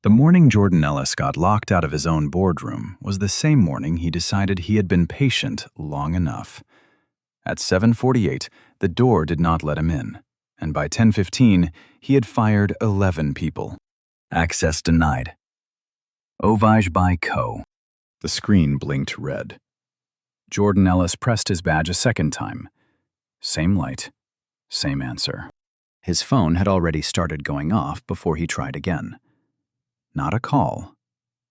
The morning Jordan Ellis got locked out of his own boardroom was the same morning he decided he had been patient long enough. At 7:48, the door did not let him in, and by 10:15, he had fired 11 people. Access denied. Ovage by Co. The screen blinked red. Jordan Ellis pressed his badge a second time. Same light, same answer. His phone had already started going off before he tried again. Not a call.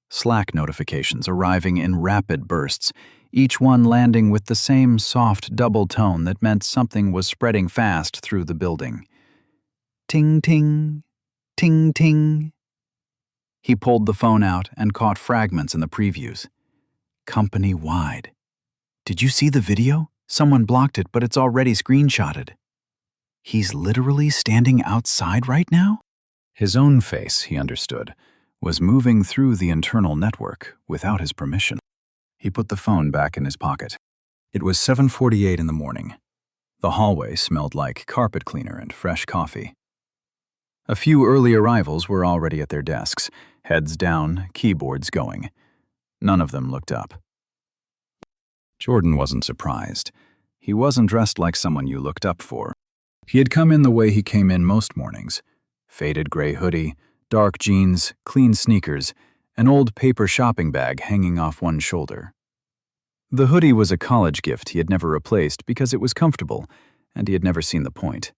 Slack notifications arriving in rapid bursts, each one landing with the same soft double tone that meant something was spreading fast through the building. Ting ting, ting ting. He pulled the phone out and caught fragments in the previews. Company-wide. Did you see the video? Someone blocked it, but it's already screenshotted. He's literally standing outside right now? His own face, he understood, was moving through the internal network without his permission. He put the phone back in his pocket. It was 7:48 in the morning. The hallway smelled like carpet cleaner and fresh coffee. A few early arrivals were already at their desks, heads down, keyboards going. None of them looked up. Jordan wasn't surprised. He wasn't dressed like someone you looked up for. He had come in the way he came in most mornings. Faded gray hoodie, dark jeans, clean sneakers, an old paper shopping bag hanging off one shoulder. The hoodie was a college gift he had never replaced because it was comfortable, and he had never seen the point.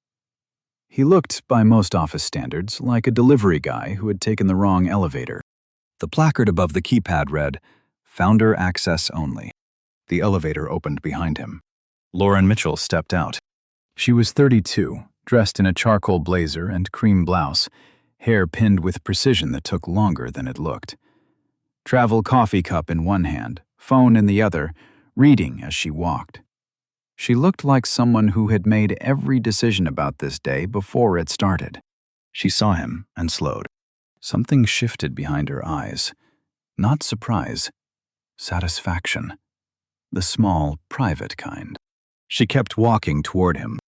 He looked, by most office standards, like a delivery guy who had taken the wrong elevator. The placard above the keypad read, "Founder Access Only." The elevator opened behind him. Lauren Mitchell stepped out. She was 32, dressed in a charcoal blazer and cream blouse, hair pinned with precision that took longer than it looked. Travel coffee cup in one hand, phone in the other, reading as she walked. She looked like someone who had made every decision about this day before it started. She saw him and slowed. Something shifted behind her eyes. Not surprise, satisfaction. The small, private kind. She kept walking toward him.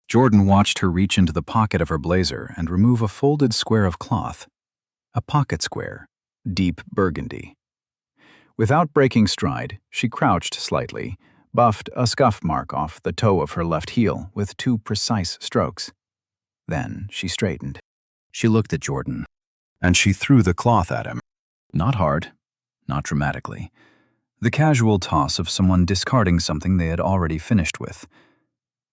Jordan watched her reach into the pocket of her blazer and remove a folded square of cloth. A pocket square, deep burgundy. Without breaking stride, she crouched slightly, buffed a scuff mark off the toe of her left heel with 2 precise strokes. Then she straightened. She looked at Jordan, and she threw the cloth at him. Not hard, not dramatically. The casual toss of someone discarding something they had already finished with.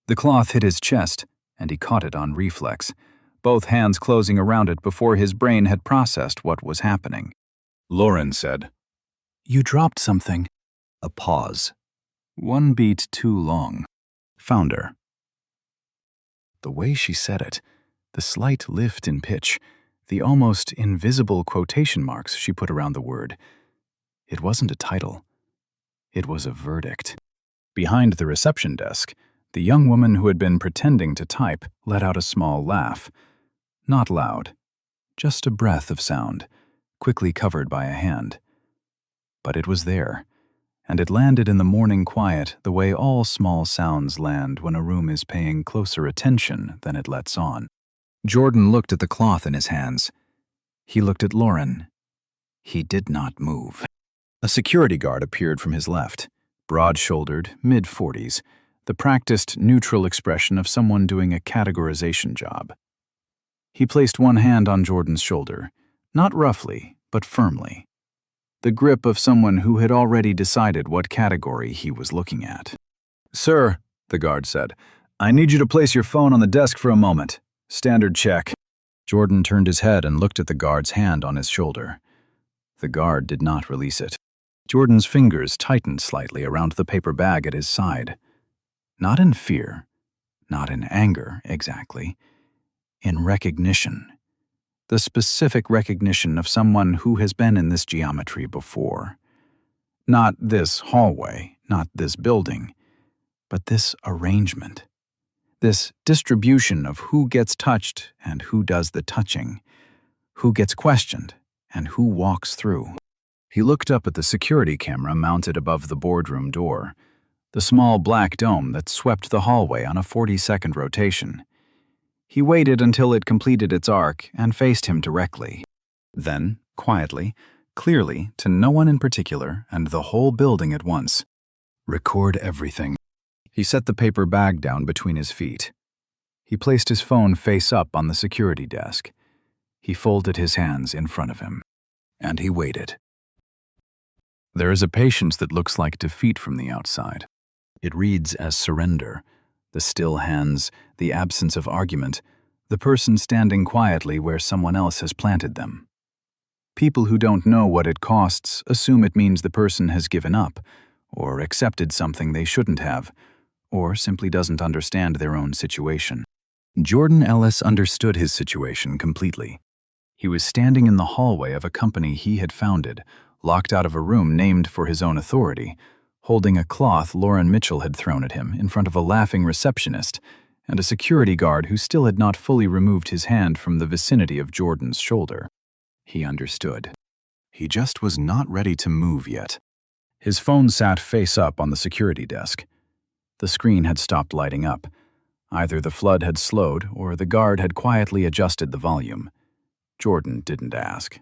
The cloth hit his chest, and he caught it on reflex, both hands closing around it before his brain had processed what was happening. Lauren said, "You dropped something." A pause. One beat too long. Founder. The way she said it, the slight lift in pitch, the almost invisible quotation marks she put around the word. It wasn't a title. It was a verdict. Behind the reception desk, the young woman who had been pretending to type let out a small laugh. Not loud, just a breath of sound, quickly covered by a hand. But it was there, and it landed in the morning quiet the way all small sounds land when a room is paying closer attention than it lets on. Jordan looked at the cloth in his hands. He looked at Lauren. He did not move. A security guard appeared from his left, broad-shouldered, mid-40s, the practiced, neutral expression of someone doing a categorization job. He placed one hand on Jordan's shoulder, not roughly, but firmly. The grip of someone who had already decided what category he was looking at. "Sir," the guard said, "I need you to place your phone on the desk for a moment. Standard check." Jordan turned his head and looked at the guard's hand on his shoulder. The guard did not release it. Jordan's fingers tightened slightly around the paper bag at his side. Not in fear, not in anger, exactly. In recognition. The specific recognition of someone who has been in this geometry before. Not this hallway, not this building, but this arrangement. This distribution of who gets touched and who does the touching, who gets questioned and who walks through. He looked up at the security camera mounted above the boardroom door, the small black dome that swept the hallway on a 40-second rotation. He waited until it completed its arc and faced him directly. Then, quietly, clearly, to no one in particular and the whole building at once. Record everything. He set the paper bag down between his feet. He placed his phone face up on the security desk. He folded his hands in front of him. And he waited. There is a patience that looks like defeat from the outside. It reads as surrender. The still hands, the absence of argument, the person standing quietly where someone else has planted them. People who don't know what it costs assume it means the person has given up, or accepted something they shouldn't have, or simply doesn't understand their own situation. Jordan Ellis understood his situation completely. He was standing in the hallway of a company he had founded, locked out of a room named for his own authority, holding a cloth Lauren Mitchell had thrown at him in front of a laughing receptionist and a security guard who still had not fully removed his hand from the vicinity of Jordan's shoulder. He understood. He just was not ready to move yet. His phone sat face up on the security desk. The screen had stopped lighting up. Either the flood had slowed or the guard had quietly adjusted the volume. Jordan didn't ask.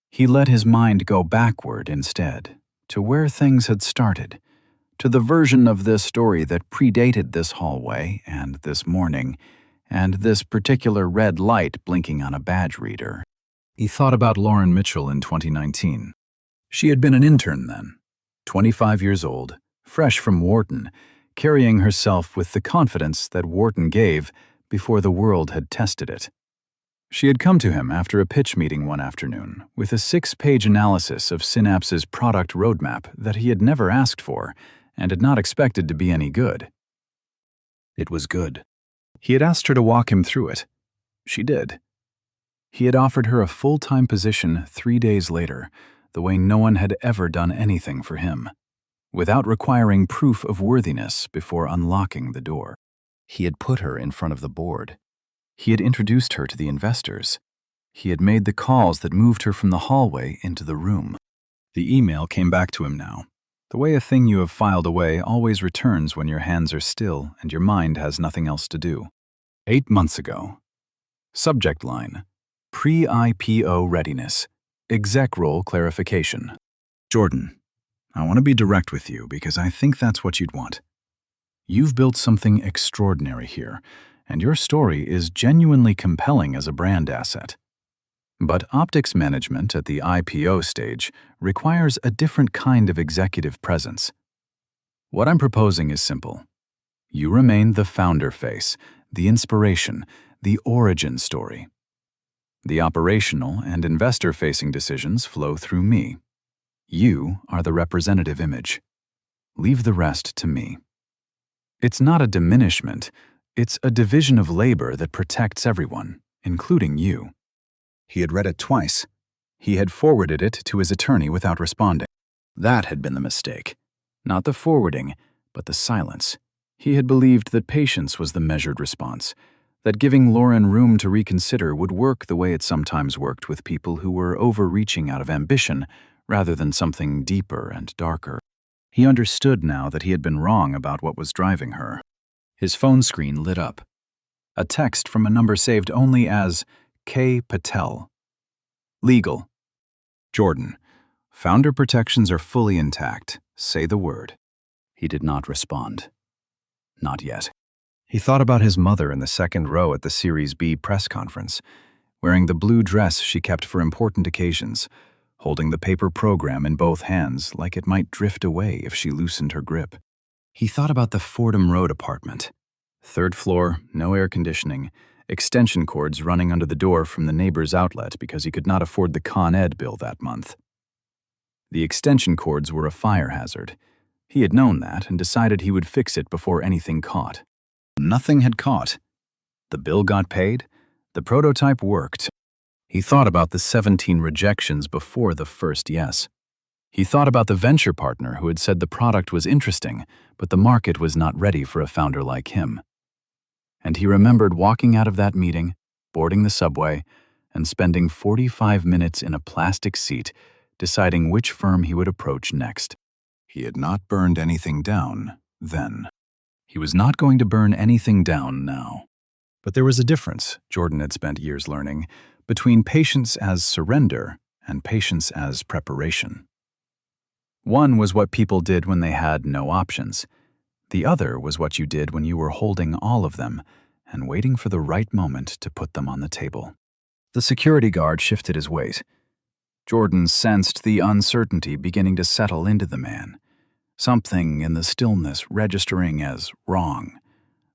He let his mind go backward instead, to where things had started, to the version of this story that predated this hallway and this morning, and this particular red light blinking on a badge reader. He thought about Lauren Mitchell in 2019. She had been an intern then, 25 years old, fresh from Wharton, carrying herself with the confidence that Wharton gave before the world had tested it. She had come to him after a pitch meeting one afternoon with a 6-page analysis of Synapse's product roadmap that he had never asked for and had not expected to be any good. It was good. He had asked her to walk him through it. She did. He had offered her a full-time position 3 days later, the way no one had ever done anything for him, without requiring proof of worthiness before unlocking the door. He had put her in front of the board. He had introduced her to the investors. He had made the calls that moved her from the hallway into the room. The email came back to him now, the way a thing you have filed away always returns when your hands are still and your mind has nothing else to do. 8 months ago. Subject line: Pre-IPO readiness. Exec role clarification. Jordan, I want to be direct with you because I think that's what you'd want. You've built something extraordinary here, and your story is genuinely compelling as a brand asset. But optics management at the IPO stage requires a different kind of executive presence. What I'm proposing is simple. You remain the founder face, the inspiration, the origin story. The operational and investor-facing decisions flow through me. You are the representative image. Leave the rest to me. It's not a diminishment. It's a division of labor that protects everyone, including you. He had read it twice. He had forwarded it to his attorney without responding. That had been the mistake. Not the forwarding, but the silence. He had believed that patience was the measured response, that giving Lauren room to reconsider would work the way it sometimes worked with people who were overreaching out of ambition rather than something deeper and darker. He understood now that he had been wrong about what was driving her. His phone screen lit up. A text from a number saved only as K. Patel. Legal. Jordan, founder protections are fully intact. Say the word. He did not respond. Not yet. He thought about his mother in the second row at the Series B press conference, wearing the blue dress she kept for important occasions, holding the paper program in both hands like it might drift away if she loosened her grip. He thought about the Fordham Road apartment. 3rd floor, no air conditioning, extension cords running under the door from the neighbor's outlet because he could not afford the Con Ed bill that month. The extension cords were a fire hazard. He had known that and decided he would fix it before anything caught. Nothing had caught. The bill got paid. The prototype worked. He thought about the 17 rejections before the first yes. He thought about the venture partner who had said the product was interesting, but the market was not ready for a founder like him. And he remembered walking out of that meeting, boarding the subway, and spending 45 minutes in a plastic seat, deciding which firm he would approach next. He had not burned anything down then. He was not going to burn anything down now. But there was a difference, Jordan had spent years learning, between patience as surrender and patience as preparation. One was what people did when they had no options. The other was what you did when you were holding all of them and waiting for the right moment to put them on the table. The security guard shifted his weight. Jordan sensed the uncertainty beginning to settle into the man, something in the stillness registering as wrong.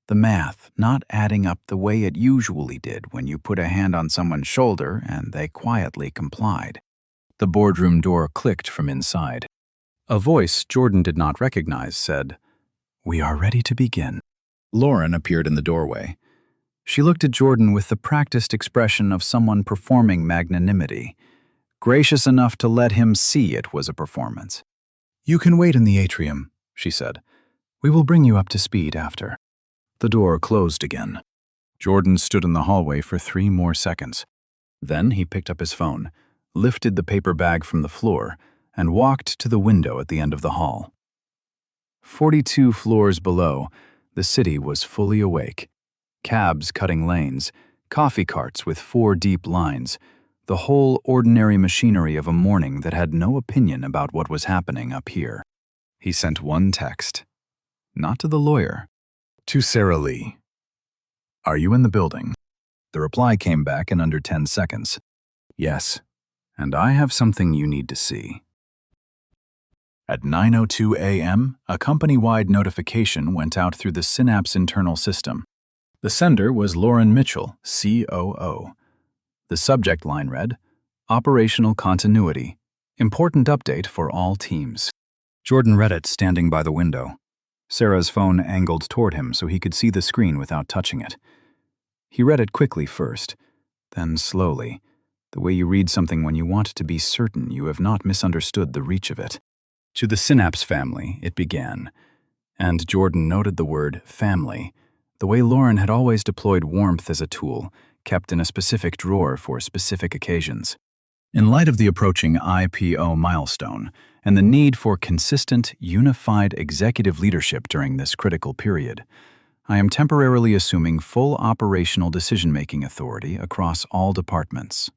The math not adding up the way it usually did when you put a hand on someone's shoulder and they quietly complied. The boardroom door clicked from inside. A voice Jordan did not recognize said, "We are ready to begin." Lauren appeared in the doorway. She looked at Jordan with the practiced expression of someone performing magnanimity, gracious enough to let him see it was a performance. "You can wait in the atrium," she said. "We will bring you up to speed after." The door closed again. Jordan stood in the hallway for 3 more seconds. Then he picked up his phone, lifted the paper bag from the floor, and walked to the window at the end of the hall. 42 floors below, the city was fully awake. Cabs cutting lanes, coffee carts with 4 deep lines, the whole ordinary machinery of a morning that had no opinion about what was happening up here. He sent one text. Not to the lawyer. To Sarah Lee. "Are you in the building?" The reply came back in under 10 seconds. "Yes, and I have something you need to see." At 9:02 a.m., a company-wide notification went out through the Synapse internal system. The sender was Lauren Mitchell, COO. The subject line read, "Operational Continuity. Important update for all teams." Jordan read it standing by the window. Sarah's phone angled toward him so he could see the screen without touching it. He read it quickly first, then slowly, the way you read something when you want to be certain you have not misunderstood the reach of it. To the Synapse family, it began, and Jordan noted the word family, the way Lauren had always deployed warmth as a tool, kept in a specific drawer for specific occasions. In light of the approaching IPO milestone and the need for consistent, unified executive leadership during this critical period, I am temporarily assuming full operational decision-making authority across all departments.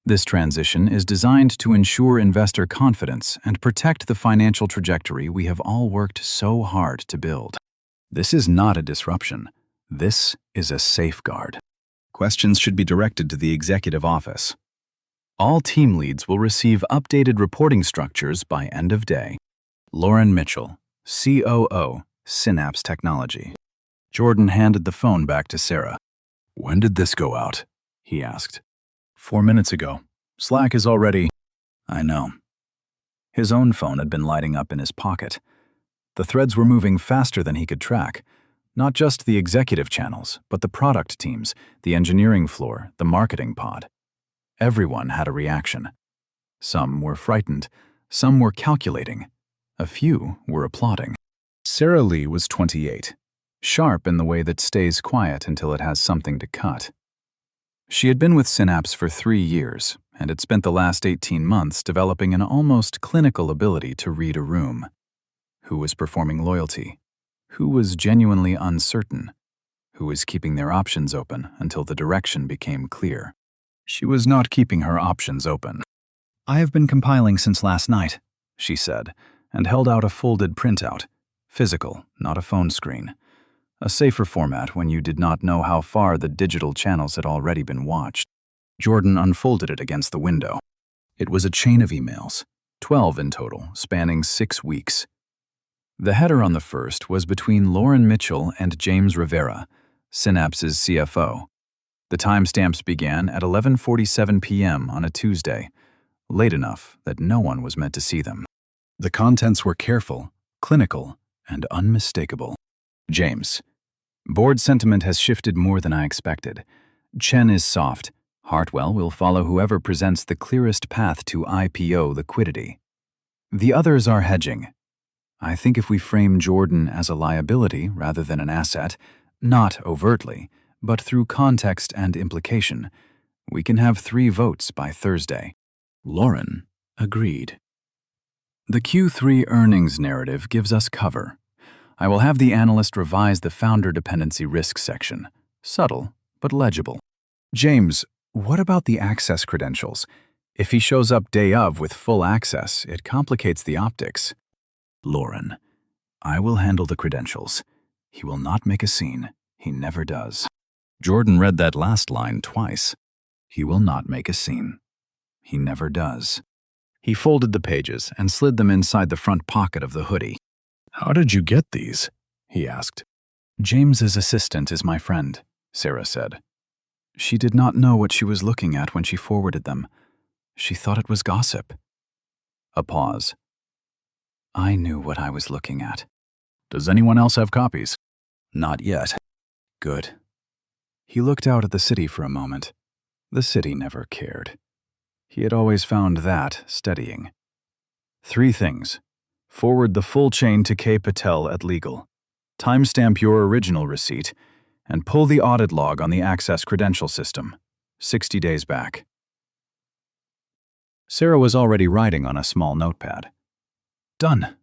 This transition is designed to ensure investor confidence and protect the financial trajectory we have all worked so hard to build. This is not a disruption. This is a safeguard. Questions should be directed to the executive office. All team leads will receive updated reporting structures by end of day. Lauren Mitchell, COO, Synapse Technology. Jordan handed the phone back to Sarah. "When did this go out?" he asked. 4 minutes ago. Slack is already... I know. His own phone had been lighting up in his pocket. The threads were moving faster than he could track. Not just the executive channels, but the product teams, the engineering floor, the marketing pod. Everyone had a reaction. Some were frightened, some were calculating, a few were applauding. Sarah Lee was 28, sharp in the way that stays quiet until it has something to cut. She had been with Synapse for 3 years and had spent the last 18 months developing an almost clinical ability to read a room. Who was performing loyalty? Who was genuinely uncertain? Who was keeping their options open until the direction became clear? She was not keeping her options open. "I have been compiling since last night," she said, and held out a folded printout, physical, not a phone screen. A safer format when you did not know how far the digital channels had already been watched. Jordan unfolded it against the window. It was a chain of emails, 12 in total, spanning 6 weeks. The header on the first was between Lauren Mitchell and James Rivera, Synapse's CFO. The timestamps began at 11:47 p.m. on a Tuesday, late enough that no one was meant to see them. The contents were careful, clinical, and unmistakable. James. Board sentiment has shifted more than I expected. Chen is soft. Hartwell will follow whoever presents the clearest path to IPO liquidity. The others are hedging. I think if we frame Jordan as a liability rather than an asset, not overtly, but through context and implication, we can have 3 votes by Thursday. Lauren agreed. The Q3 earnings narrative gives us cover. I will have the analyst revise the founder dependency risk section. Subtle, but legible. James, what about the access credentials? If he shows up day of with full access, it complicates the optics. Lauren, I will handle the credentials. He will not make a scene. He never does. Jordan read that last line twice. He will not make a scene. He never does. He folded the pages and slid them inside the front pocket of the hoodie. How did you get these? He asked. James's assistant is my friend, Sarah said. She did not know what she was looking at when she forwarded them. She thought it was gossip. A pause. I knew what I was looking at. Does anyone else have copies? Not yet. Good. He looked out at the city for a moment. The city never cared. He had always found that steadying. 3 things. Forward the full chain to K. Patel at legal. Timestamp your original receipt, and pull the audit log on the Access credential system, 60 days back. Sarah was already writing on a small notepad. Done.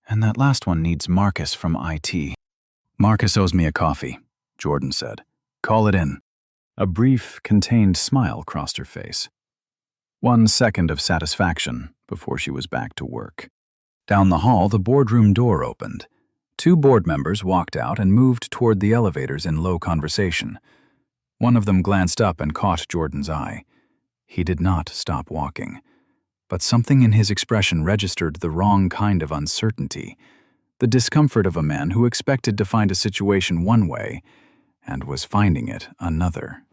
And that last one needs Marcus from IT. Marcus owes me a coffee, Jordan said. Call it in. A brief, contained smile crossed her face. 1 second of satisfaction before she was back to work. Down the hall, the boardroom door opened. 2 board members walked out and moved toward the elevators in low conversation. One of them glanced up and caught Jordan's eye. He did not stop walking, but something in his expression registered the wrong kind of uncertainty, the discomfort of a man who expected to find a situation one way and was finding it another.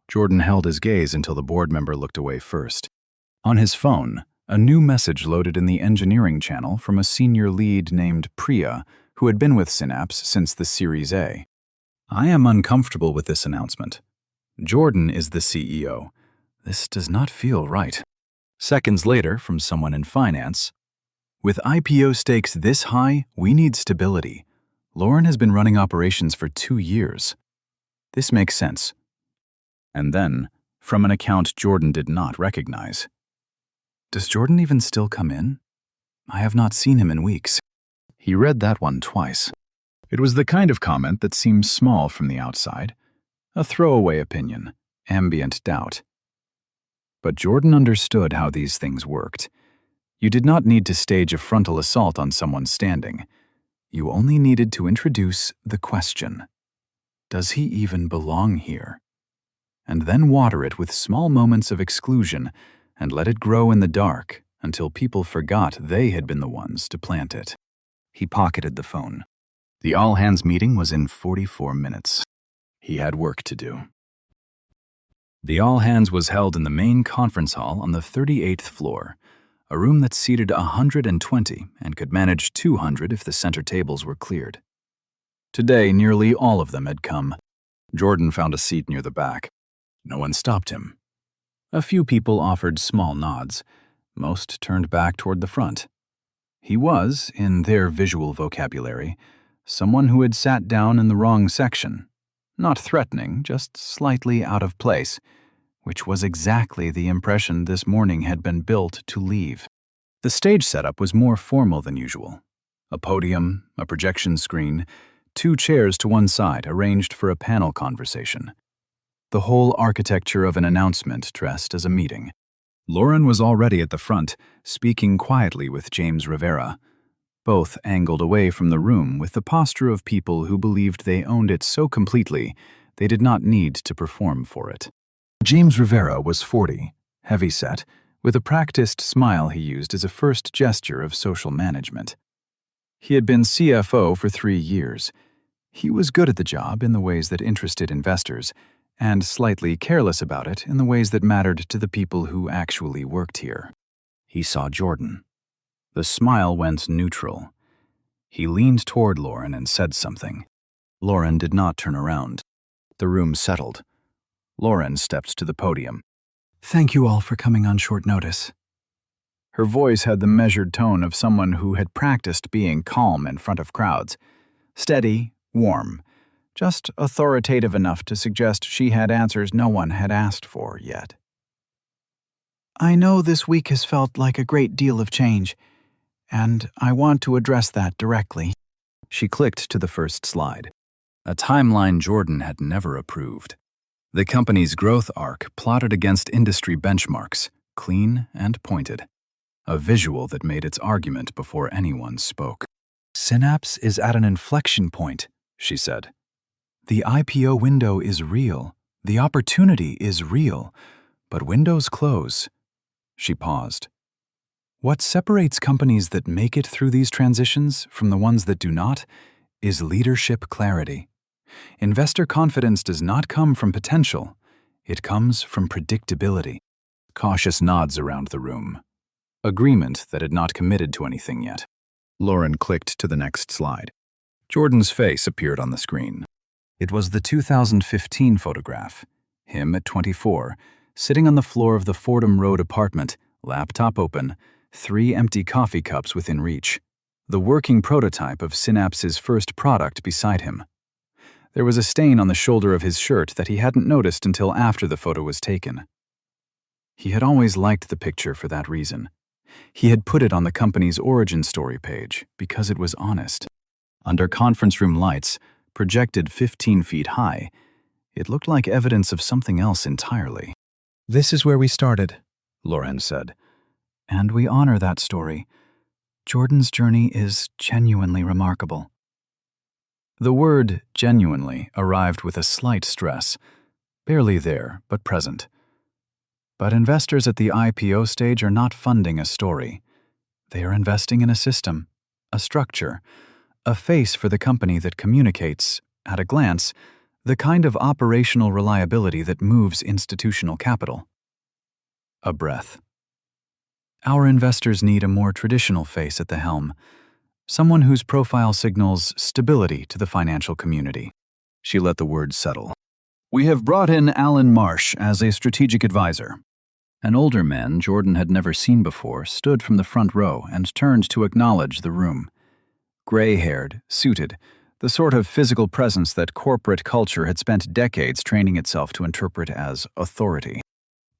Jordan held his gaze until the board member looked away first. On his phone, a new message loaded in the engineering channel from a senior lead named Priya, who had been with Synapse since the Series A. I am uncomfortable with this announcement. Jordan is the CEO. This does not feel right. Seconds later, from someone in finance, with IPO stakes this high, we need stability. Lauren has been running operations for 2 years. This makes sense. And then, from an account Jordan did not recognize. Does Jordan even still come in? I have not seen him in weeks. He read that one twice. It was the kind of comment that seems small from the outside, a throwaway opinion, ambient doubt. But Jordan understood how these things worked. You did not need to stage a frontal assault on someone standing. You only needed to introduce the question. Does he even belong here? And then water it with small moments of exclusion and let it grow in the dark until people forgot they had been the ones to plant it. He pocketed the phone. The all-hands meeting was in 44 minutes. He had work to do. The all-hands was held in the main conference hall on the 38th floor, a room that seated 120 and could manage 200 if the center tables were cleared. Today, nearly all of them had come. Jordan found a seat near the back. No one stopped him. A few people offered small nods. Most turned back toward the front. He was, in their visual vocabulary, someone who had sat down in the wrong section. Not threatening, just slightly out of place, which was exactly the impression this morning had been built to leave. The stage setup was more formal than usual. A podium, a projection screen, 2 chairs to one side arranged for a panel conversation. The whole architecture of an announcement dressed as a meeting. Lauren was already at the front, speaking quietly with James Rivera. Both angled away from the room with the posture of people who believed they owned it so completely they did not need to perform for it. James Rivera was 40, heavy-set, with a practiced smile he used as a first gesture of social management. He had been CFO for 3 years. He was good at the job in the ways that interested investors, and slightly careless about it in the ways that mattered to the people who actually worked here. He saw Jordan. The smile went neutral. He leaned toward Lauren and said something. Lauren did not turn around. The room settled. Lauren stepped to the podium. Thank you all for coming on short notice. Her voice had the measured tone of someone who had practiced being calm in front of crowds. Steady, warm, just authoritative enough to suggest she had answers no one had asked for yet. I know this week has felt like a great deal of change, and I want to address that directly. She clicked to the first slide, a timeline Jordan had never approved. The company's growth arc plotted against industry benchmarks, clean and pointed. A visual that made its argument before anyone spoke. "Synapse is at an inflection point," she said. "The IPO window is real. The opportunity is real. But windows close." She paused. "What separates companies that make it through these transitions from the ones that do not is leadership clarity. Investor confidence does not come from potential. It comes from predictability." Cautious nods around the room. Agreement that had not committed to anything yet. Lauren clicked to the next slide. Jordan's face appeared on the screen. It was the 2015 photograph. Him at 24, sitting on the floor of the Fordham Road apartment, laptop open, 3 empty coffee cups within reach. The working prototype of Synapse's first product beside him. There was a stain on the shoulder of his shirt that he hadn't noticed until after the photo was taken. He had always liked the picture for that reason. He had put it on the company's origin story page because it was honest. Under conference room lights, projected 15 feet high, it looked like evidence of something else entirely. "This is where we started," Lauren said. "And we honor that story. Jordan's journey is genuinely remarkable." The word genuinely arrived with a slight stress, barely there, but present. But investors at the IPO stage are not funding a story. They are investing in a system, a structure, a face for the company that communicates, at a glance, the kind of operational reliability that moves institutional capital. A breath. Our investors need a more traditional face at the helm, someone whose profile signals stability to the financial community. She let the words settle. "We have brought in Alan Marsh as a strategic advisor." An older man Jordan had never seen before stood from the front row and turned to acknowledge the room. Gray-haired, suited, the sort of physical presence that corporate culture had spent decades training itself to interpret as authority.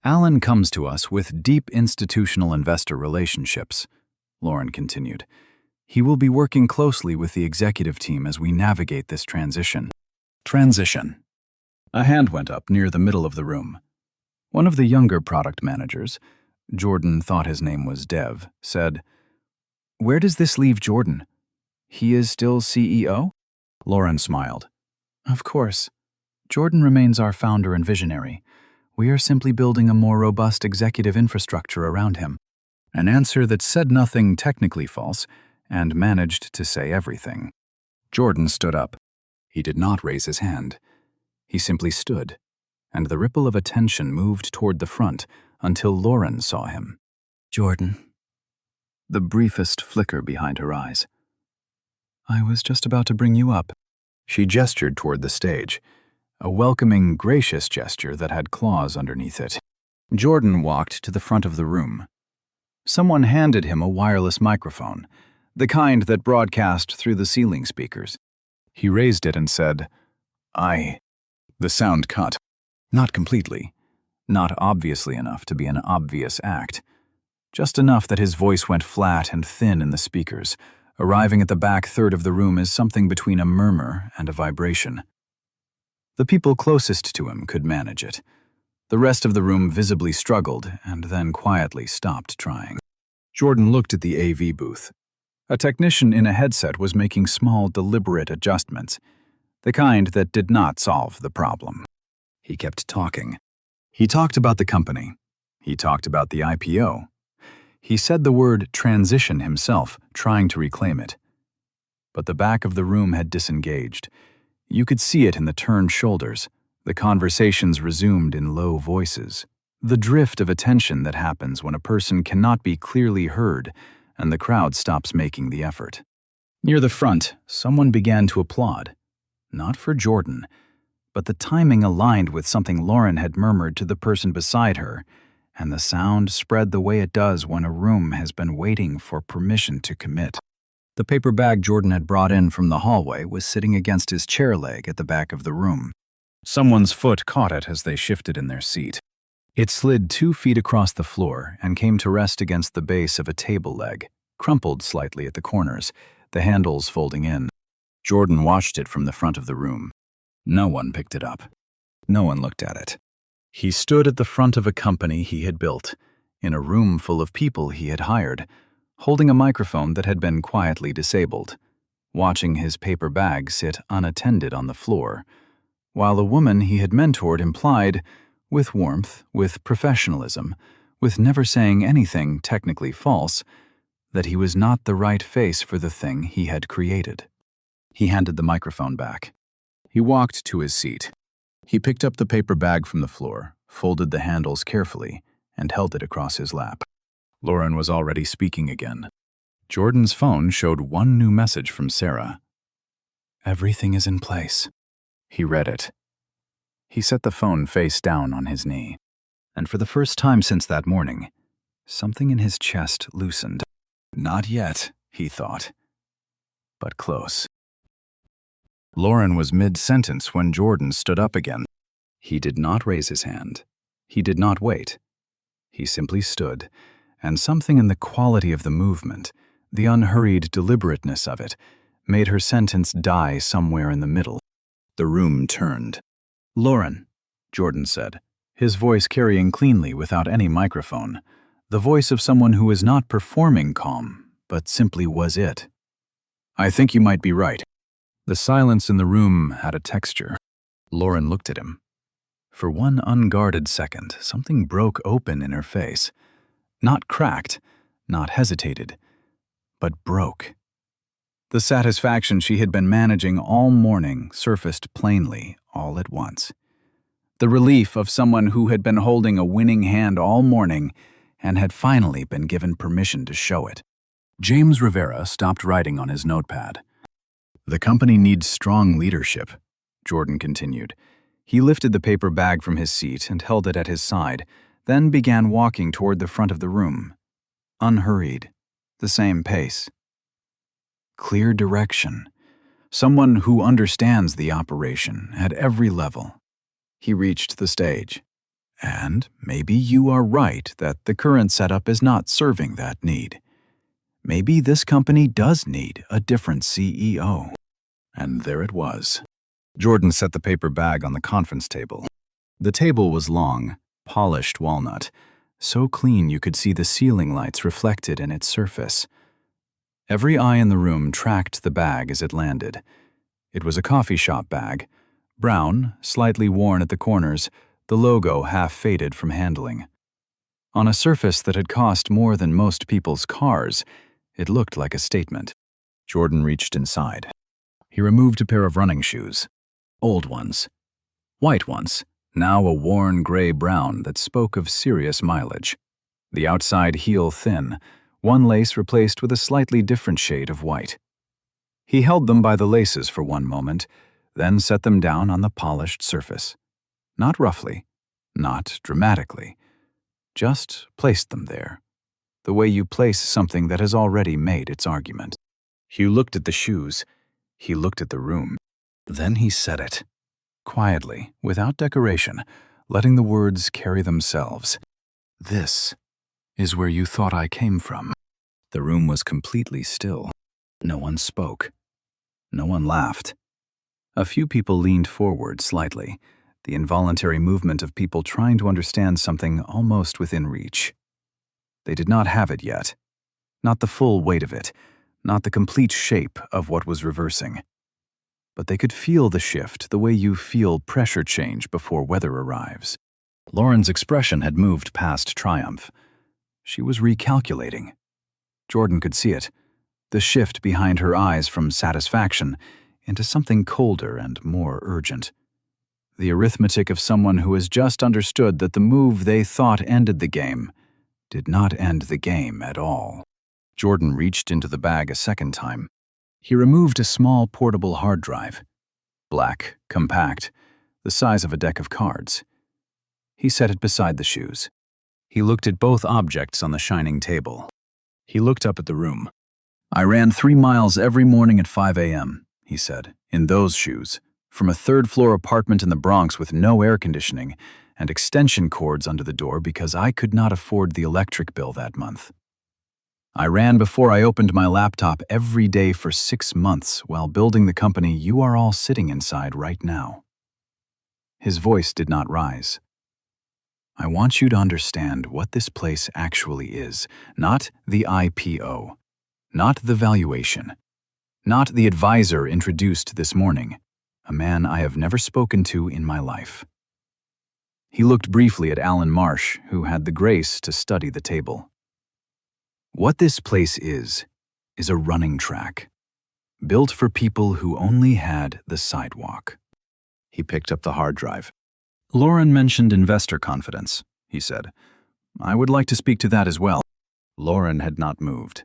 "Alan comes to us with deep institutional investor relationships," Lauren continued. "He will be working closely with the executive team as we navigate this transition." Transition. A hand went up near the middle of the room. One of the younger product managers, Jordan thought his name was Dev, said, "Where does this leave Jordan? He is still CEO?" Lauren smiled. "Of course. Jordan remains our founder and visionary. We are simply building a more robust executive infrastructure around him." An answer that said nothing technically false and managed to say everything. Jordan stood up. He did not raise his hand. He simply stood, and the ripple of attention moved toward the front until Lauren saw him. "Jordan." The briefest flicker behind her eyes. "I was just about to bring you up." She gestured toward the stage, a welcoming, gracious gesture that had claws underneath it. Jordan walked to the front of the room. Someone handed him a wireless microphone, the kind that broadcast through the ceiling speakers. He raised it and said, "I." The sound cut. Not completely. Not obviously enough to be an obvious act. Just enough that his voice went flat and thin in the speakers, arriving at the back third of the room as something between a murmur and a vibration. The people closest to him could manage it. The rest of the room visibly struggled and then quietly stopped trying. Jordan looked at the AV booth. A technician in a headset was making small, deliberate adjustments, the kind that did not solve the problem. He kept talking. He talked about the company. He talked about the IPO. He said the word transition himself, trying to reclaim it. But the back of the room had disengaged. You could see it in the turned shoulders. The conversations resumed in low voices. The drift of attention that happens when a person cannot be clearly heard and the crowd stops making the effort. Near the front, someone began to applaud. Not for Jordan, but the timing aligned with something Lauren had murmured to the person beside her, and the sound spread the way it does when a room has been waiting for permission to commit. The paper bag Jordan had brought in from the hallway was sitting against his chair leg at the back of the room. Someone's foot caught it as they shifted in their seat. It slid 2 feet across the floor and came to rest against the base of a table leg, crumpled slightly at the corners, the handles folding in. Jordan watched it from the front of the room. No one picked it up. No one looked at it. He stood at the front of a company he had built, in a room full of people he had hired, holding a microphone that had been quietly disabled, watching his paper bag sit unattended on the floor, while a woman he had mentored implied, with warmth, with professionalism, with never saying anything technically false, that he was not the right face for the thing he had created. He handed the microphone back. He walked to his seat. He picked up the paper bag from the floor, folded the handles carefully, and held it across his lap. Lauren was already speaking again. Jordan's phone showed one new message from Sarah. "Everything is in place." He read it. He set the phone face down on his knee, and for the first time since that morning, something in his chest loosened. Not yet, he thought, but close. Lauren was mid-sentence when Jordan stood up again. He did not raise his hand. He did not wait. He simply stood, and something in the quality of the movement, the unhurried deliberateness of it, made her sentence die somewhere in the middle. The room turned. "Lauren," Jordan said, his voice carrying cleanly without any microphone, the voice of someone who was not performing calm, but simply was it. "I think you might be right." The silence in the room had a texture. Lauren looked at him. For one unguarded second, something broke open in her face. Not cracked, not hesitated, but broke. The satisfaction she had been managing all morning surfaced plainly all at once. The relief of someone who had been holding a winning hand all morning and had finally been given permission to show it. James Rivera stopped writing on his notepad. "The company needs strong leadership," Jordan continued. He lifted the paper bag from his seat and held it at his side, then began walking toward the front of the room. Unhurried, the same pace. Clear direction. Someone who understands the operation at every level. He reached the stage. "And maybe you are right that the current setup is not serving that need. Maybe this company does need a different CEO." And there it was. Jordan set the paper bag on the conference table. The table was long, polished walnut, so clean you could see the ceiling lights reflected in its surface. Every eye in the room tracked the bag as it landed. It was a coffee shop bag, brown, slightly worn at the corners, the logo half faded from handling. On a surface that had cost more than most people's cars, it looked like a statement. Jordan reached inside. He removed a pair of running shoes. Old ones. White ones, now a worn gray-brown that spoke of serious mileage. The outside heel thin, one lace replaced with a slightly different shade of white. He held them by the laces for one moment, then set them down on the polished surface. Not roughly, not dramatically. Just placed them there, the way you place something that has already made its argument. He looked at the shoes. He looked at the room. Then he said it, quietly, without decoration, letting the words carry themselves. "This is where you thought I came from." The room was completely still. No one spoke. No one laughed. A few people leaned forward slightly, the involuntary movement of people trying to understand something almost within reach. They did not have it yet. Not the full weight of it, not the complete shape of what was reversing. But they could feel the shift the way you feel pressure change before weather arrives. Lauren's expression had moved past triumph. She was recalculating. Jordan could see it, the shift behind her eyes from satisfaction into something colder and more urgent. The arithmetic of someone who has just understood that the move they thought ended the game did not end the game at all. Jordan reached into the bag a second time. He removed a small portable hard drive. Black, compact, the size of a deck of cards. He set it beside the shoes. He looked at both objects on the shining table. He looked up at the room. "I ran 3 miles every morning at 5 a.m., he said, in those shoes, from a third-floor apartment in the Bronx with no air conditioning and extension cords under the door because I could not afford the electric bill that month. I ran before I opened my laptop every day for 6 months while building the company you are all sitting inside right now." His voice did not rise. I want you to understand what this place actually is, not the IPO, not the valuation, not the advisor introduced this morning, a man I have never spoken to in my life. He looked briefly at Alan Marsh, who had the grace to study the table. What this place is a running track, built for people who only had the sidewalk. He picked up the hard drive. Lauren mentioned investor confidence, he said. I would like to speak to that as well. Lauren had not moved.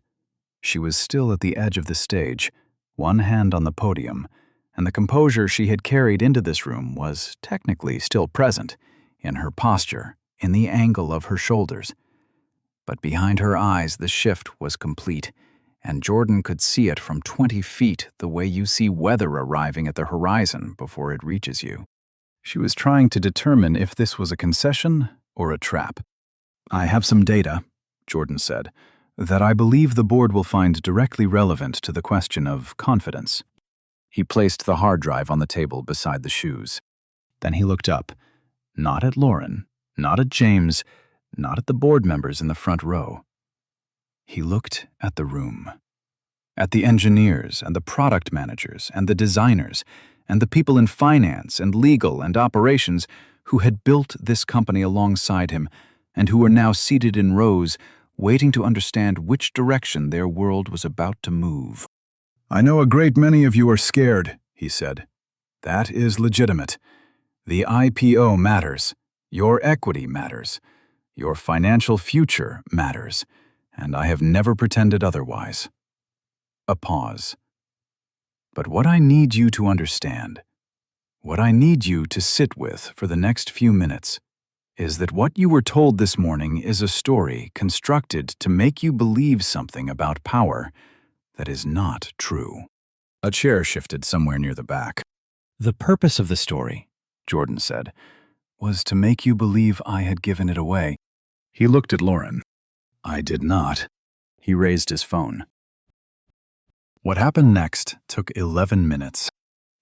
She was still at the edge of the stage, one hand on the podium, and the composure she had carried into this room was technically still present, in her posture, in the angle of her shoulders. But behind her eyes the shift was complete, and Jordan could see it from 20 feet the way you see weather arriving at the horizon before it reaches you. She was trying to determine if this was a concession or a trap. I have some data, Jordan said, that I believe the board will find directly relevant to the question of confidence. He placed the hard drive on the table beside the shoes. Then he looked up, not at Lauren, not at James, not at the board members in the front row. He looked at the room, at the engineers and the product managers and the designers and the people in finance and legal and operations who had built this company alongside him and who were now seated in rows, waiting to understand which direction their world was about to move. I know a great many of you are scared, he said. That is legitimate. The IPO matters. Your equity matters. Your financial future matters. And I have never pretended otherwise. A pause. But what I need you to understand, what I need you to sit with for the next few minutes, is that what you were told this morning is a story constructed to make you believe something about power that is not true. A chair shifted somewhere near the back. The purpose of the story, Jordan said, was to make you believe I had given it away. He looked at Lauren. I did not. He raised his phone. What happened next took 11 minutes.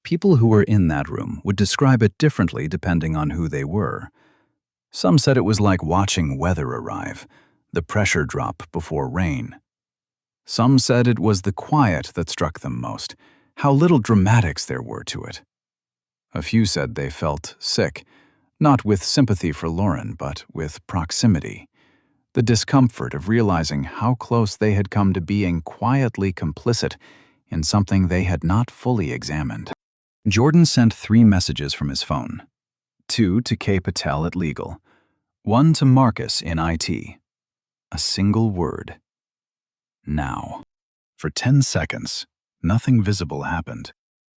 People who were in that room would describe it differently depending on who they were. Some said it was like watching weather arrive, the pressure drop before rain. Some said it was the quiet that struck them most, how little dramatics there were to it. A few said they felt sick, not with sympathy for Lauren, but with proximity. The discomfort of realizing how close they had come to being quietly complicit in something they had not fully examined. Jordan sent 3 messages from his phone. 2 to Kay Patel at Legal. 1 to Marcus in IT. A single word. Now. For 10 seconds, nothing visible happened.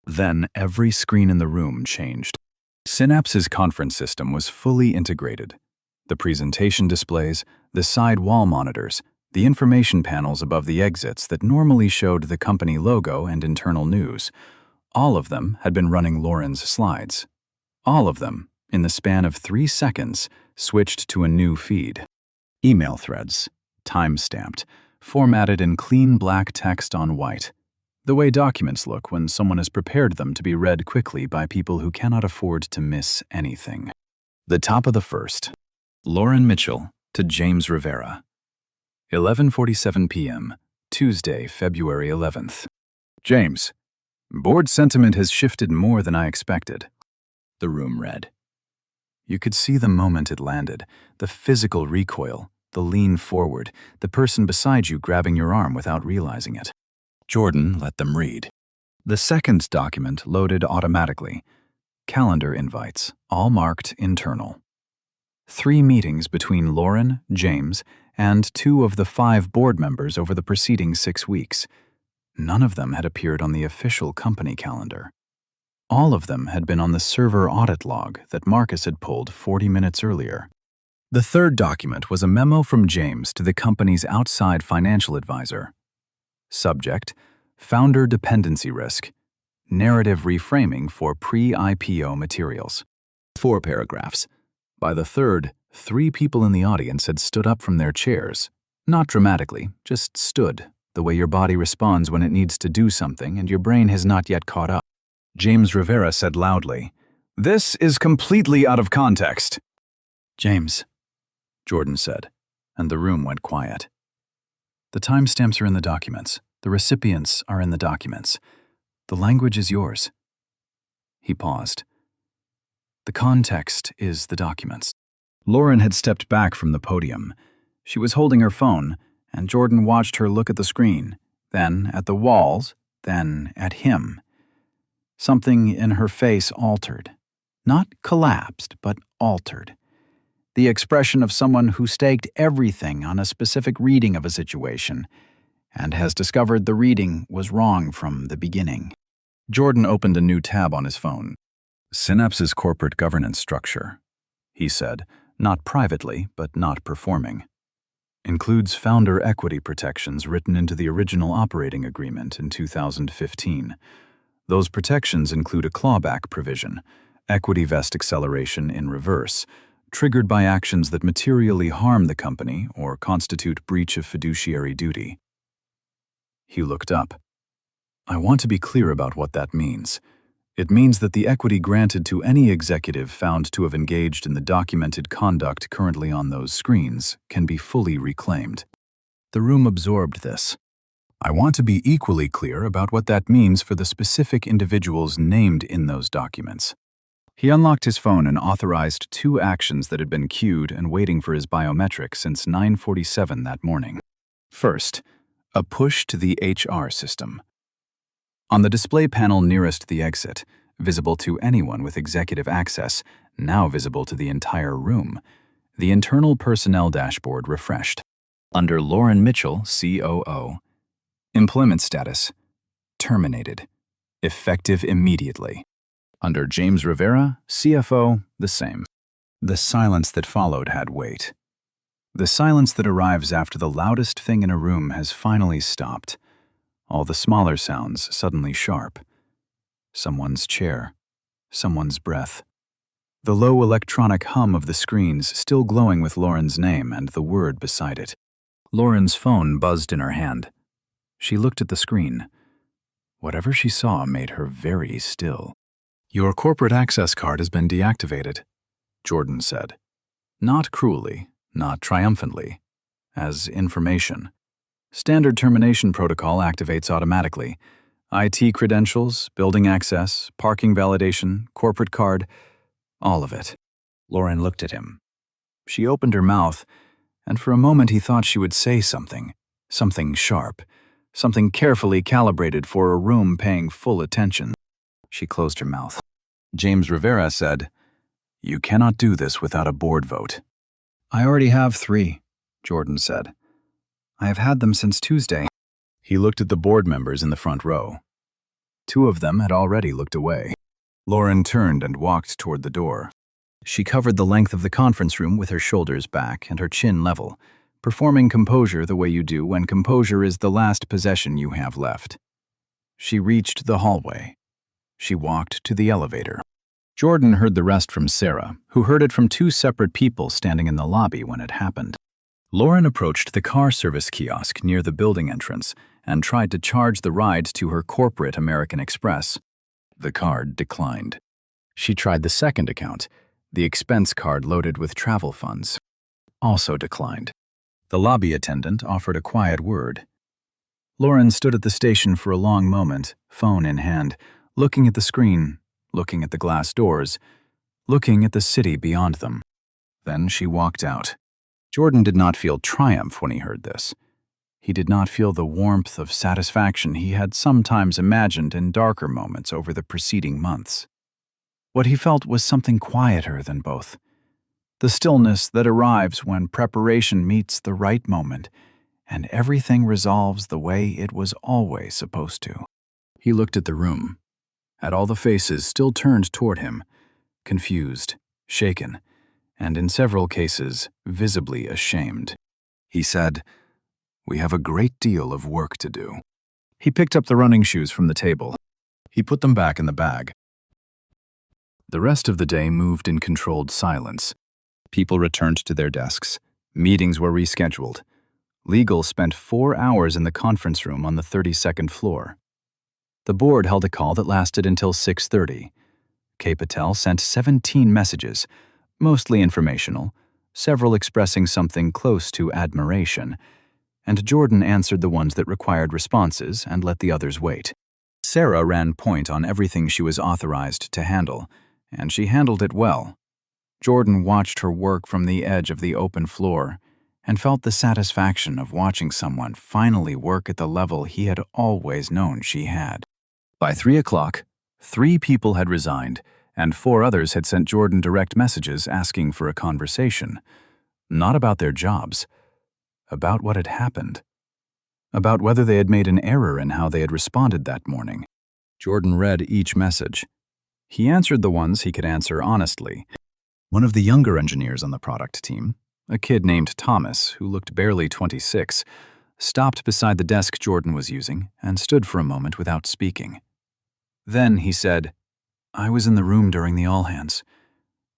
Then every screen in the room changed. Synapse's conference system was fully integrated. The presentation displays, the side wall monitors, the information panels above the exits that normally showed the company logo and internal news. All of them had been running Lauren's slides. All of them, in the span of 3 seconds, switched to a new feed. Email threads, time-stamped, formatted in clean black text on white. The way documents look when someone has prepared them to be read quickly by people who cannot afford to miss anything. The top of the first. Lauren Mitchell to James Rivera. 11:47 p.m., Tuesday, February 11th. James, board sentiment has shifted more than I expected. The room read. You could see the moment it landed, the physical recoil, the lean forward, the person beside you grabbing your arm without realizing it. Jordan let them read. The second document loaded automatically. Calendar invites, all marked internal. 3 meetings between Lauren, James, and 2 of the 5 board members over the preceding 6 weeks. None of them had appeared on the official company calendar. All of them had been on the server audit log that Marcus had pulled 40 minutes earlier. The third document was a memo from James to the company's outside financial advisor. Subject, Founder Dependency Risk, Narrative Reframing for Pre-IPO Materials. 4 paragraphs. By the third, 3 people in the audience had stood up from their chairs. Not dramatically, just stood, the way your body responds when it needs to do something and your brain has not yet caught up. James Rivera said loudly, This is completely out of context. James, Jordan said, and the room went quiet. The timestamps are in the documents. The recipients are in the documents. The language is yours. He paused. The context is the documents. Lauren had stepped back from the podium. She was holding her phone, and Jordan watched her look at the screen, then at the walls, then at him. Something in her face altered. Not collapsed, but altered. The expression of someone who staked everything on a specific reading of a situation and has discovered the reading was wrong from the beginning. Jordan opened a new tab on his phone. Synapse's corporate governance structure, he said, not privately, but not performing. Includes founder equity protections written into the original operating agreement in 2015. Those protections include a clawback provision, equity vest acceleration in reverse, triggered by actions that materially harm the company or constitute breach of fiduciary duty. He looked up. I want to be clear about what that means. It means that the equity granted to any executive found to have engaged in the documented conduct currently on those screens can be fully reclaimed. The room absorbed this. I want to be equally clear about what that means for the specific individuals named in those documents. He unlocked his phone and authorized 2 actions that had been queued and waiting for his biometric since 9:47 that morning. First, a push to the HR system. On the display panel nearest the exit, visible to anyone with executive access, now visible to the entire room, the internal personnel dashboard refreshed. Under Lauren Mitchell, COO, employment status, terminated, effective immediately. Under James Rivera, CFO, the same. The silence that followed had weight. The silence that arrives after the loudest thing in a room has finally stopped. All the smaller sounds suddenly sharp. Someone's chair. Someone's breath. The low electronic hum of the screens still glowing with Lauren's name and the word beside it. Lauren's phone buzzed in her hand. She looked at the screen. Whatever she saw made her very still. Your corporate access card has been deactivated, Jordan said. Not cruelly, not triumphantly. As information. Standard termination protocol activates automatically. IT credentials, building access, parking validation, corporate card, all of it. Lauren looked at him. She opened her mouth, and for a moment he thought she would say something sharp, something carefully calibrated for a room paying full attention. She closed her mouth. James Rivera said, You cannot do this without a board vote. I already have 3, Jordan said. I have had them since Tuesday. He looked at the board members in the front row. 2 of them had already looked away. Lauren turned and walked toward the door. She covered the length of the conference room with her shoulders back and her chin level, performing composure the way you do when composure is the last possession you have left. She reached the hallway. She walked to the elevator. Jordan heard the rest from Sarah, who heard it from 2 separate people standing in the lobby when it happened. Lauren approached the car service kiosk near the building entrance and tried to charge the ride to her corporate American Express. The card declined. She tried the second account, the expense card loaded with travel funds. Also declined. The lobby attendant offered a quiet word. Lauren stood at the station for a long moment, phone in hand, looking at the screen, looking at the glass doors, looking at the city beyond them. Then she walked out. Jordan did not feel triumph when he heard this. He did not feel the warmth of satisfaction he had sometimes imagined in darker moments over the preceding months. What he felt was something quieter than both. The stillness that arrives when preparation meets the right moment and everything resolves the way it was always supposed to. He looked at the room, at all the faces still turned toward him, confused, shaken, and in several cases, visibly ashamed. He said, We have a great deal of work to do. He picked up the running shoes from the table. He put them back in the bag. The rest of the day moved in controlled silence. People returned to their desks. Meetings were rescheduled. Legal spent 4 hours in the conference room on the 32nd floor. The board held a call that lasted until 6:30. K. Patel sent 17 messages, mostly informational, several expressing something close to admiration, and Jordan answered the ones that required responses and let the others wait. Sarah ran point on everything she was authorized to handle, and she handled it well. Jordan watched her work from the edge of the open floor and felt the satisfaction of watching someone finally work at the level he had always known she had. By 3 o'clock, 3 people had resigned, and 4 others had sent Jordan direct messages asking for a conversation. Not about their jobs, about what had happened. About whether they had made an error in how they had responded that morning. Jordan read each message. He answered the ones he could answer honestly. One of the younger engineers on the product team, a kid named Thomas who looked barely 26, stopped beside the desk Jordan was using and stood for a moment without speaking. Then he said, "I was in the room during the all-hands.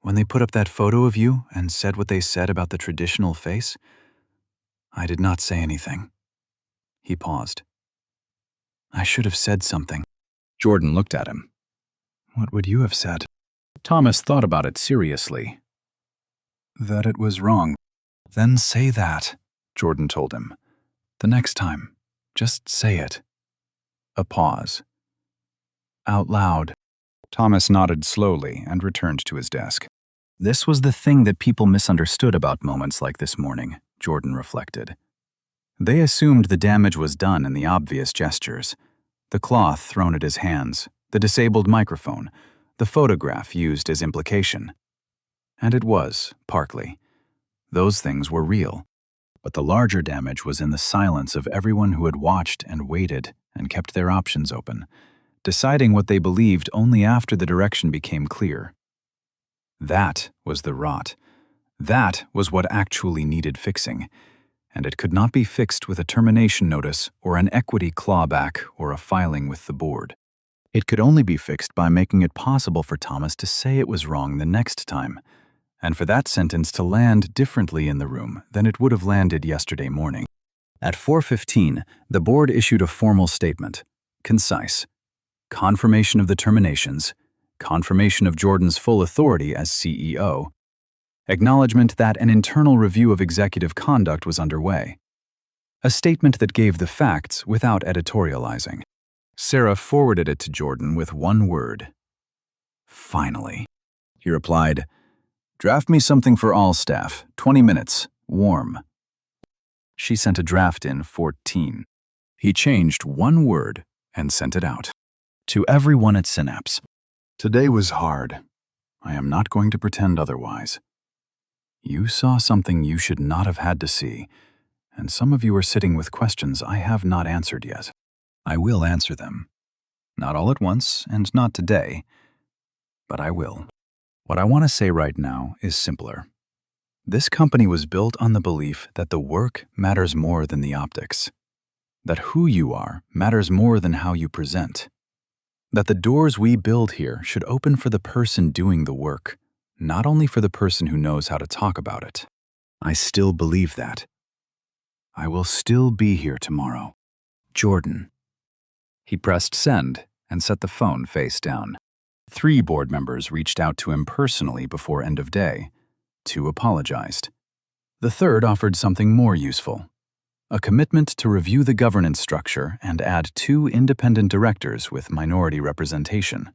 When they put up that photo of you and said what they said about the traditional face, I did not say anything." He paused. "I should have said something." Jordan looked at him. "What would you have said?" Thomas thought about it seriously. "That it was wrong." "Then say that," Jordan told him. "The next time, just say it." A pause. "Out loud." Thomas nodded slowly and returned to his desk. This was the thing that people misunderstood about moments like this morning, Jordan reflected. They assumed the damage was done in the obvious gestures. The cloth thrown at his hands, the disabled microphone, the photograph used as implication. And it was, partly. Those things were real. But the larger damage was in the silence of everyone who had watched and waited and kept their options open, deciding what they believed only after the direction became clear. That was the rot. That was what actually needed fixing, and it could not be fixed with a termination notice or an equity clawback or a filing with the board. It could only be fixed by making it possible for Thomas to say it was wrong the next time, and for that sentence to land differently in the room than it would have landed yesterday morning. At 4:15, the board issued a formal statement, concise. Confirmation of the terminations, confirmation of Jordan's full authority as CEO, acknowledgement that an internal review of executive conduct was underway. A statement that gave the facts without editorializing. Sarah forwarded it to Jordan with one word. "Finally." He replied, "Draft me something for all staff, 20 minutes, warm." She sent a draft in 14. He changed one word and sent it out. To everyone at Synapse. "Today was hard. I am not going to pretend otherwise. You saw something you should not have had to see, and some of you are sitting with questions I have not answered yet. I will answer them. Not all at once, and not today, but I will. What I want to say right now is simpler. This company was built on the belief that the work matters more than the optics, that who you are matters more than how you present, that the doors we build here should open for the person doing the work, not only for the person who knows how to talk about it. I still believe that. I will still be here tomorrow. Jordan." He pressed send and set the phone face down. 3 board members reached out to him personally before end of day. 2 apologized. The 3rd offered something more useful. A commitment to review the governance structure and add 2 independent directors with minority representation.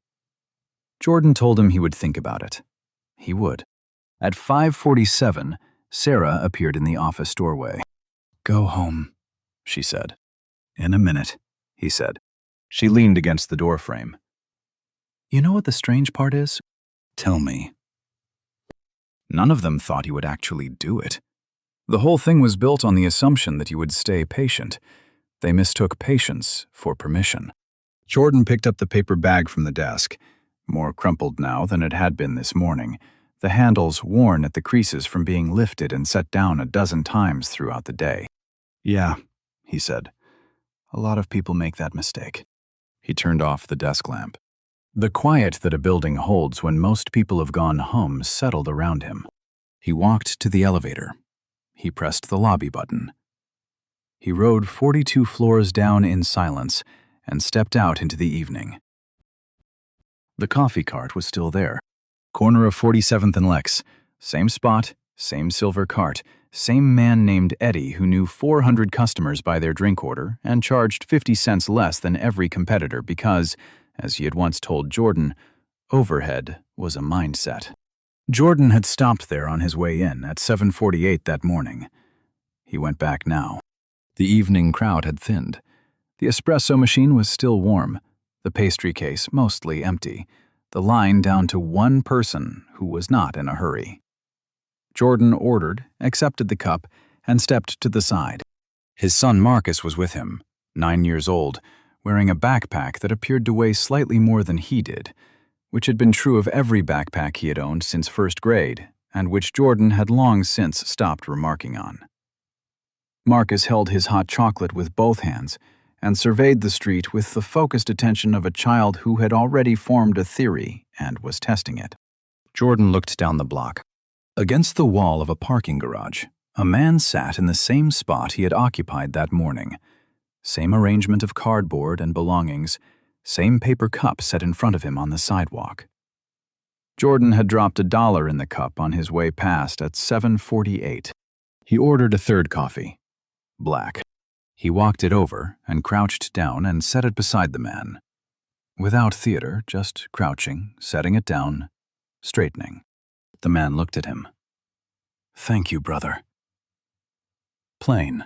Jordan told him he would think about it. He would. At 5:47, Sarah appeared in the office doorway. "Go home," she said. "In a minute," he said. She leaned against the doorframe. "You know what the strange part is?" "Tell me." None of them thought he would actually do it. The whole thing was built on the assumption that he would stay patient. They mistook patience for permission. Jordan picked up the paper bag from the desk, more crumpled now than it had been this morning, the handles worn at the creases from being lifted and set down a dozen times throughout the day. "Yeah," he said. "A lot of people make that mistake." He turned off the desk lamp. The quiet that a building holds when most people have gone home settled around him. He walked to the elevator. He pressed the lobby button. He rode 42 floors down in silence and stepped out into the evening. The coffee cart was still there. Corner of 47th and Lex. Same spot, same silver cart, same man named Eddie who knew 400 customers by their drink order and charged 50 cents less than every competitor because, as he had once told Jordan, overhead was a mindset. Jordan had stopped there on his way in at 7:48 that morning. He went back now. The evening crowd had thinned. The espresso machine was still warm, the pastry case mostly empty, the line down to one person who was not in a hurry. Jordan ordered, accepted the cup, and stepped to the side. His son Marcus was with him, 9 years old, wearing a backpack that appeared to weigh slightly more than he did, which had been true of every backpack he had owned since first grade, and which Jordan had long since stopped remarking on. Marcus held his hot chocolate with both hands and surveyed the street with the focused attention of a child who had already formed a theory and was testing it. Jordan looked down the block. Against the wall of a parking garage, a man sat in the same spot he had occupied that morning. Same arrangement of cardboard and belongings, same paper cup set in front of him on the sidewalk. Jordan had dropped $1 in the cup on his way past at 7:48. He ordered a third coffee. Black. He walked it over and crouched down and set it beside the man. Without theater, just crouching, setting it down, straightening. The man looked at him. "Thank you, brother." Plain.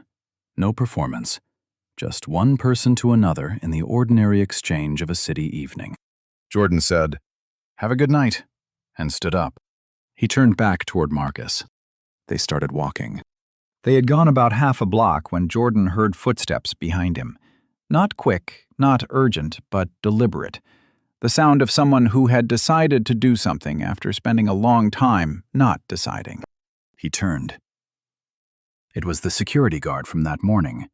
No performance. Just one person to another in the ordinary exchange of a city evening. Jordan said, "Have a good night," and stood up. He turned back toward Marcus. They started walking. They had gone about half a block when Jordan heard footsteps behind him. Not quick, not urgent, but deliberate. The sound of someone who had decided to do something after spending a long time not deciding. He turned. It was the security guard from that morning.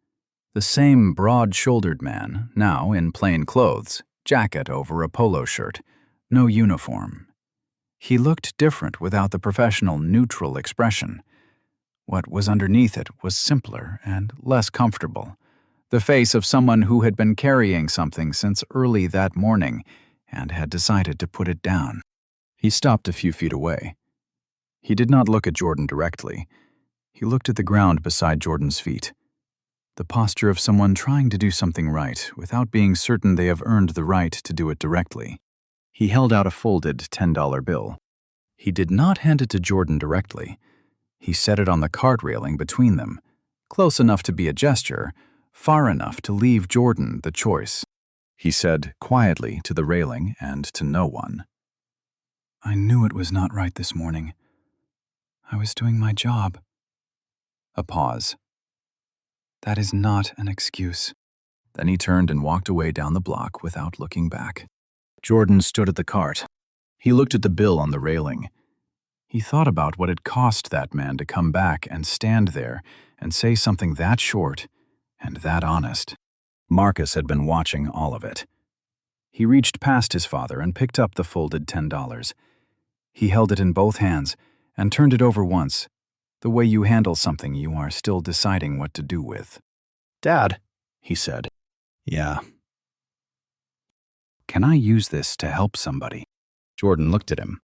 The same broad-shouldered man, now in plain clothes, jacket over a polo shirt, no uniform. He looked different without the professional neutral expression. What was underneath it was simpler and less comfortable. The face of someone who had been carrying something since early that morning and had decided to put it down. He stopped a few feet away. He did not look at Jordan directly. He looked at the ground beside Jordan's feet. The posture of someone trying to do something right without being certain they have earned the right to do it directly. He held out a folded $10 bill. He did not hand it to Jordan directly. He set it on the cart railing between them, close enough to be a gesture, far enough to leave Jordan the choice. He said quietly to the railing and to no one, "I knew it was not right this morning. I was doing my job." A pause. "That is not an excuse." Then he turned and walked away down the block without looking back. Jordan stood at the cart. He looked at the bill on the railing. He thought about what it cost that man to come back and stand there and say something that short and that honest. Marcus had been watching all of it. He reached past his father and picked up the folded $10. He held it in both hands and turned it over once, the way you handle something you are still deciding what to do with. "Dad," he said. "Yeah." "Can I use this to help somebody?" Jordan looked at him.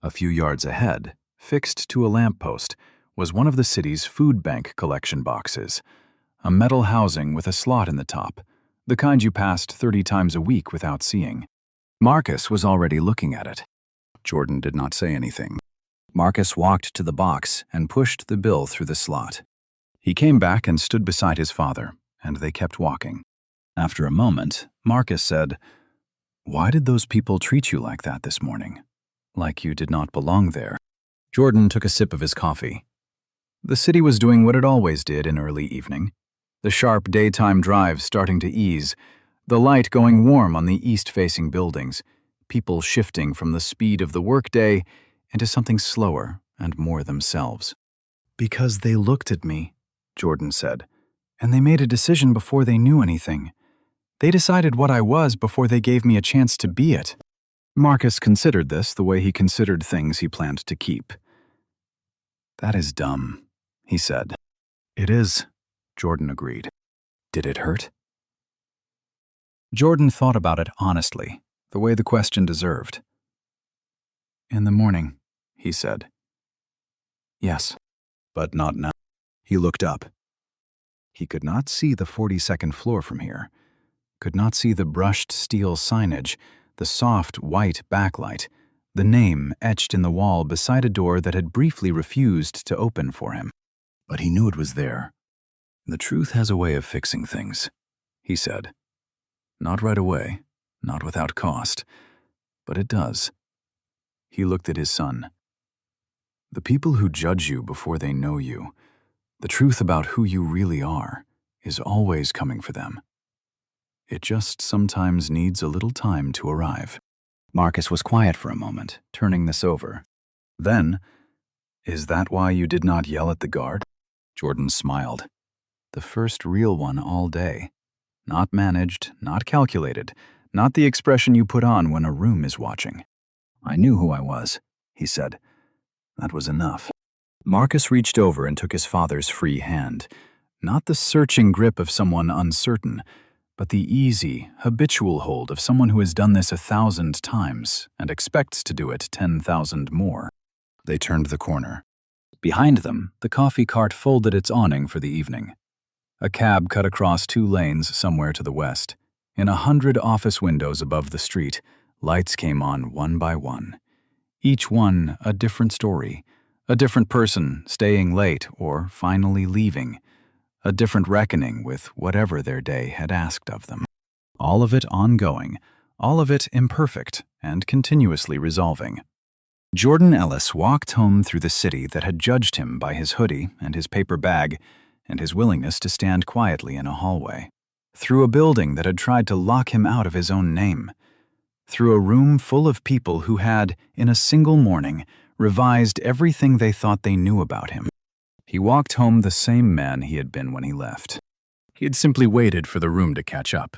A few yards ahead, fixed to a lamppost, was one of the city's food bank collection boxes, a metal housing with a slot in the top, the kind you passed 30 times a week without seeing. Marcus was already looking at it. Jordan did not say anything. Marcus walked to the box and pushed the bill through the slot. He came back and stood beside his father, and they kept walking. After a moment, Marcus said, "Why did those people treat you like that this morning? Like you did not belong there?" Jordan took a sip of his coffee. The city was doing what it always did in early evening. The sharp daytime drive starting to ease, the light going warm on the east-facing buildings, people shifting from the speed of the workday into something slower and more themselves. "Because they looked at me," Jordan said, "and they made a decision before they knew anything. They decided what I was before they gave me a chance to be it." Marcus considered this the way he considered things he planned to keep. "That is dumb," he said. "It is," Jordan agreed. "Did it hurt?" Jordan thought about it honestly, the way the question deserved. "In the morning," he said. "Yes." "But not now." He looked up. He could not see the 42nd floor from here, could not see the brushed steel signage, the soft white backlight, the name etched in the wall beside a door that had briefly refused to open for him. But he knew it was there. "The truth has a way of fixing things," he said. "Not right away, not without cost, but it does." He looked at his son. "The people who judge you before they know you, the truth about who you really are, is always coming for them. It just sometimes needs a little time to arrive." Marcus was quiet for a moment, turning this over. Then, "Is that why you did not yell at the guard?" Jordan smiled. "The first real one all day. Not managed, not calculated, not the expression you put on when a room is watching. I knew who I was," he said. That was enough. Marcus reached over and took his father's free hand. Not the searching grip of someone uncertain, but the easy, habitual hold of someone who has done this 1,000 times and expects to do it 10,000 more. They turned the corner. Behind them, the coffee cart folded its awning for the evening. A cab cut across 2 lanes somewhere to the west. In 100 office windows above the street, lights came on one by one. Each one a different story, a different person staying late or finally leaving, a different reckoning with whatever their day had asked of them. All of it ongoing, all of it imperfect and continuously resolving. Jordan Ellis walked home through the city that had judged him by his hoodie and his paper bag and his willingness to stand quietly in a hallway, through a building that had tried to lock him out of his own name, through a room full of people who had, in a single morning, revised everything they thought they knew about him. He walked home the same man he had been when he left. He had simply waited for the room to catch up.